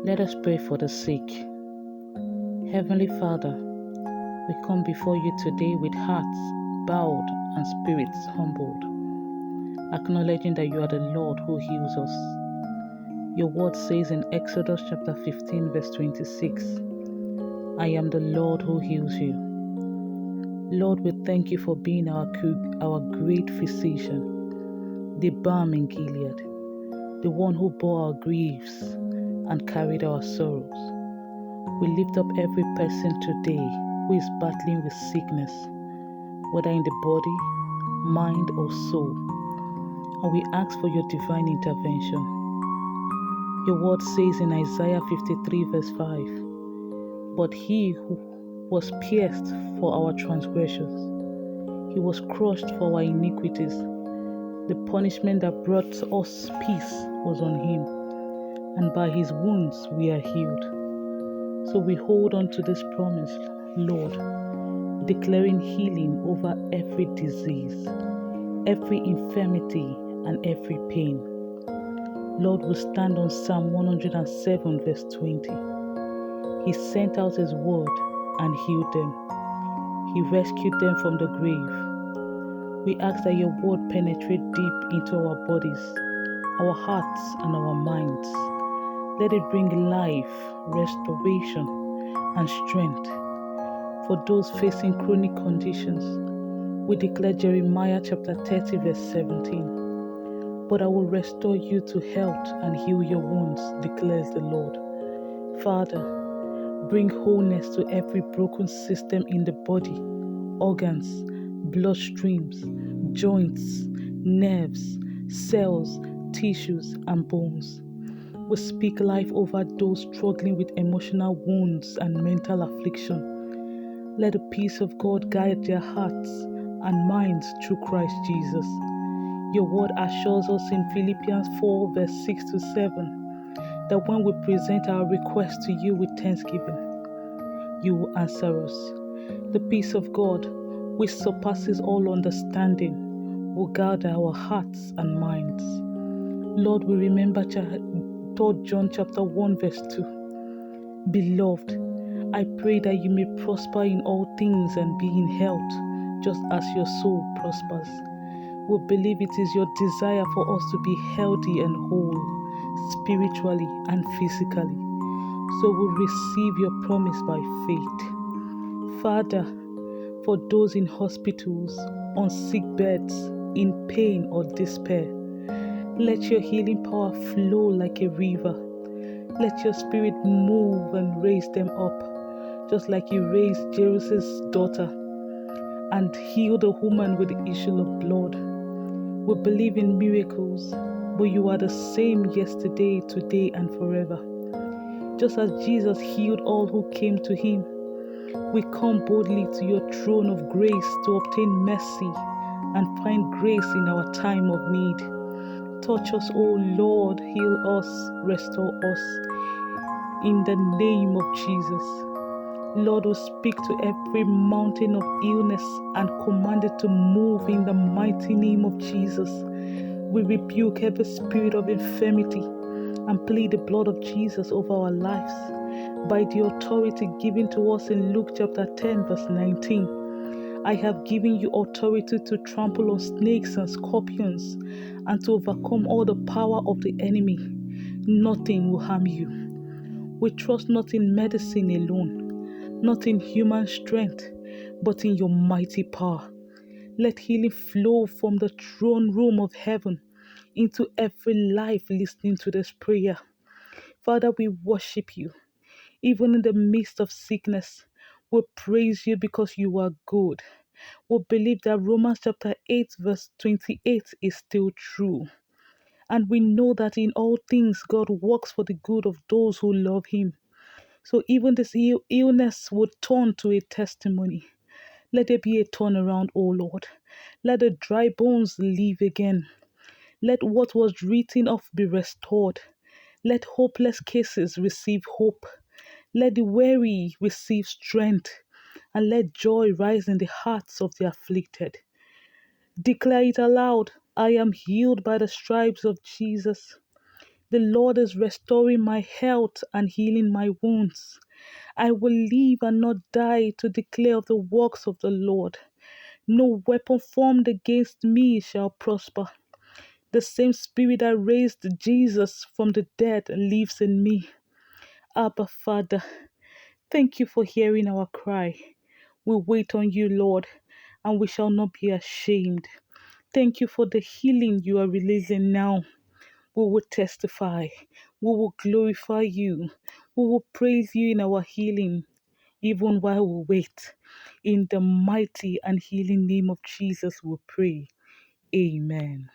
Let us pray for the sick. Heavenly Father, we come before you today with hearts bowed and spirits humbled, acknowledging that you are the Lord who heals us. Your word says in Exodus chapter 15 verse 26, I am the Lord who heals you. Lord, we thank you for being our great physician, the balm in Gilead, the one who bore our griefs and carried our sorrows. We lift up every person today who is battling with sickness, whether in the body, mind, or soul, and we ask for your divine intervention. Your word says in Isaiah 53 verse 5, but he who was pierced for our transgressions, he was crushed for our iniquities. The punishment that brought us peace was on him, and by his wounds we are healed. So we hold on to this promise, Lord, declaring healing over every disease, every infirmity, and every pain. Lord, we stand on Psalm 107 verse 20. He sent out his word and healed them. He rescued them from the grave. We ask that your word penetrate deep into our bodies, our hearts, and our minds. Let it bring life, restoration, and strength. For those facing chronic conditions, we declare Jeremiah chapter 30 verse 17. But I will restore you to health and heal your wounds, declares the Lord. Father, bring wholeness to every broken system in the body, organs, bloodstreams, joints, nerves, cells, tissues, and bones. We speak life over those struggling with emotional wounds and mental affliction. Let the peace of God guide their hearts and minds through Christ Jesus. Your word assures us in Philippians 4 verse 6 to 7 that when we present our requests to you with thanksgiving, you will answer us. The peace of God, which surpasses all understanding, will guard our hearts and minds. Lord, we remember 3 John chapter 1 verse 2. Beloved, I pray that you may prosper in all things and be in health, just as your soul prospers. We believe it is your desire for us to be healthy and whole, spiritually and physically. So we receive your promise by faith. Father, for those in hospitals, on sick beds, in pain or despair, let your healing power flow like a river. Let your spirit move and raise them up, just like you raised Jairus' daughter and healed the woman with the issue of blood. We believe in miracles, but you are the same yesterday, today, and forever. Just as Jesus healed all who came to him, we come boldly to your throne of grace to obtain mercy and find grace in our time of need. Touch us, O Lord, heal us, restore us, in the name of Jesus. Lord, we speak to every mountain of illness and command it to move in the mighty name of Jesus. We rebuke every spirit of infirmity and plead the blood of Jesus over our lives by the authority given to us in Luke chapter 10 verse 19. I have given you authority to trample on snakes and scorpions and to overcome all the power of the enemy. Nothing will harm you. We trust not in medicine alone, not in human strength, but in your mighty power. Let healing flow from the throne room of heaven into every life listening to this prayer. Father, we worship you. Even in the midst of sickness, we praise you because you are good. We believe that Romans chapter 8 verse 28 is still true. And we know that in all things God works for the good of those who love him. So even this illness would turn to a testimony. Let there be a turnaround, O Lord. Let the dry bones live again. Let what was written off be restored. Let hopeless cases receive hope. Let the weary receive strength. And let joy rise in the hearts of the afflicted. Declare it aloud. I am healed by the stripes of Jesus. The Lord is restoring my health and healing my wounds. I will live and not die to declare of the works of the Lord. No weapon formed against me shall prosper. The same Spirit that raised Jesus from the dead lives in me. Abba, Father, thank you for hearing our cry. We wait on you, Lord, and we shall not be ashamed. Thank you for the healing you are releasing now. We will testify. We will glorify you. We will praise you in our healing, even while we wait. In the mighty and healing name of Jesus, we pray. Amen.